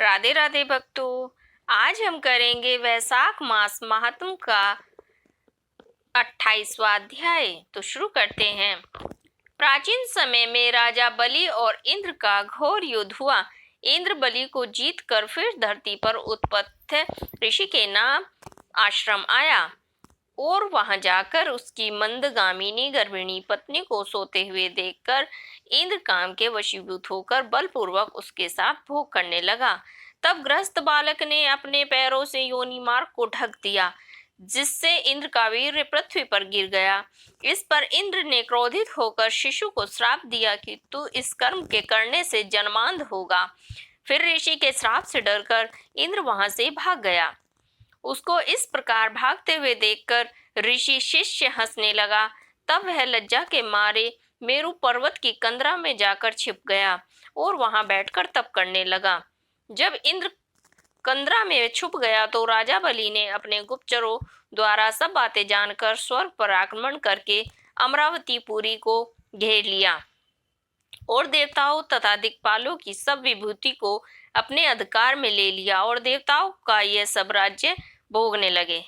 राधे राधे भक्तों, आज हम करेंगे वैशाख मास महात्म का 28वां अध्याय। तो शुरू करते हैं। प्राचीन समय में राजा बलि और इंद्र का घोर युद्ध हुआ। इंद्र बलि को जीत कर फिर धरती पर उत्पत्ति ऋषि के नाम आश्रम आया और वहां जाकर उसकी मंदगामिनी गर्भिणी पत्नी को सोते हुए देखकर इंद्र काम के वशीभूत होकर बलपूर्वक उसके साथ भोग करने लगा। तब गृहस्थ बालक ने अपने पैरों से योनि मार्ग को ढक दिया, जिससे इंद्र का वीर्य पृथ्वी पर गिर गया। इस पर इंद्र ने क्रोधित होकर शिशु को श्राप दिया कि तू इस कर्म के करने से जन्मांध होगा। फिर ऋषि के श्राप से डरकर इंद्र वहां से भाग गया। उसको इस प्रकार भागते हुए देखकर ऋषि शिष्य हंसने लगा। तब वह लज्जा के मारे मेरु पर्वत की कंदरा में जाकर छिप गया और वहां बैठकर तप करने लगा। जब इंद्र कंदरा में छुप गया तो राजा बलि ने अपने गुप्तचरों द्वारा सब बातें जानकर स्वर्ग पर आक्रमण करके अमरावतीपुरी को घेर लिया और देवताओं तथा दिक्पालों की सब विभूति को अपने अधिकार में ले लिया और देवताओं का यह सब राज्य भोगने लगे।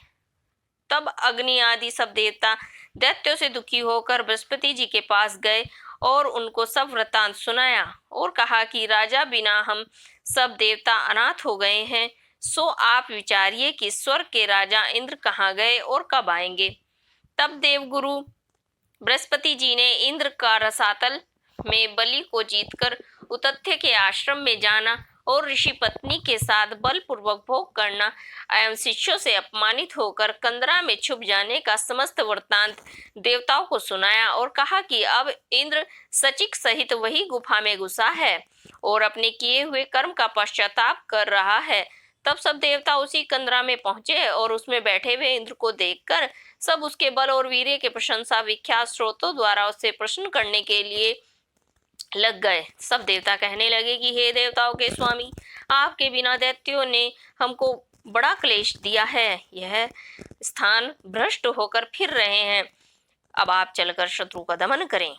तब अग्नि आदि सब देवता दैत्यों से दुखी होकर बृहस्पति जी के पास गए और उनको सब वृतांत सुनाया और कहा कि राजा, बिना हम सब देवता अनाथ हो गए हैं, सो आप विचारिए कि स्वर्ग के राजा इंद्र कहाँ गए और कब आएंगे। तब देवगुरु बृहस्पति जी ने इंद्र का रसातल में बलि को जीतकर उतथ्य के आश्रम में जाना और ऋषि पत्नी के साथ बलपूर्वक भोग करना एवं शिष्यों से अपमानित होकर कंदरा में छुप जाने का समस्त वृत्तांत देवताओं को सुनाया और कहा कि अब इंद्र सचिक सहित वही गुफा में घुसा है और अपने किए हुए कर्म का पश्चाताप कर रहा है। तब सब देवता उसी कंदरा में पहुंचे और उसमें बैठे हुए इंद्र को देखकर सब उसके बल और वीर्य के प्रशंसा विख्यात स्रोतों द्वारा उससे प्रश्न करने के लिए लग गए। सब देवता कहने लगे कि हे देवताओं के स्वामी, आपके बिना दैत्यों ने हमको बड़ा क्लेश दिया है। यह स्थान भ्रष्ट होकर फिर रहे हैं। अब आप चलकर शत्रु का दमन करें।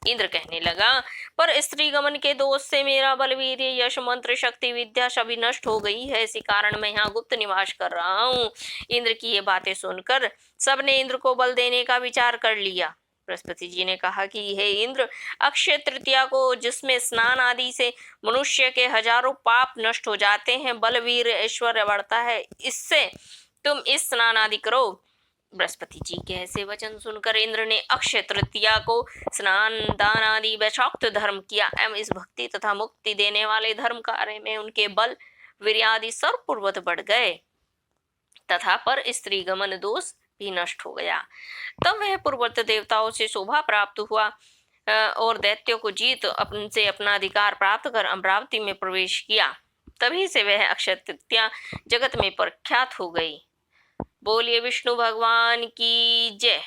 इंद्र कहने लगा, पर स्त्री गमन के दोष से मेरा बल, वीर्य, यश, मंत्र, शक्ति, विद्या सभी नष्ट हो गई है। इसी कारण मैं यहाँ गुप्त निवास कर रहा हूँ। इंद्र की ये बातें सुनकर सबने इंद्र को बल देने का विचार कर लिया। बृहस्पति जी ने कहा कि हे इंद्र, अक्षय तृतीया को, जिसमें स्नान आदि से मनुष्य के हजारों पाप नष्ट हो जाते हैं, बल, वीर, ऐश्वर्य बढ़ता है, इससे तुम इस स्नान आदि करो। बृहस्पति जी के ऐसे वचन सुनकर इंद्र ने अक्षय तृतीया को स्नान, दान आदि वैशोक्त धर्म किया एवं इस भक्ति तथा मुक्ति देने वाले धर्म कार्य में उनके बल, वीर्य आदि सर्वपूर्वत बढ़ गए तथा पर स्त्री गमन दोष भी नष्ट हो गया। तब वह पूर्वत देवताओं से शोभा प्राप्त हुआ और दैत्यों को जीत उनसे अपना अधिकार प्राप्त कर अमरावती में प्रवेश किया। तभी से वह अक्षय तृतीया जगत में प्रख्यात हो गई। बोलिए विष्णु भगवान की जय।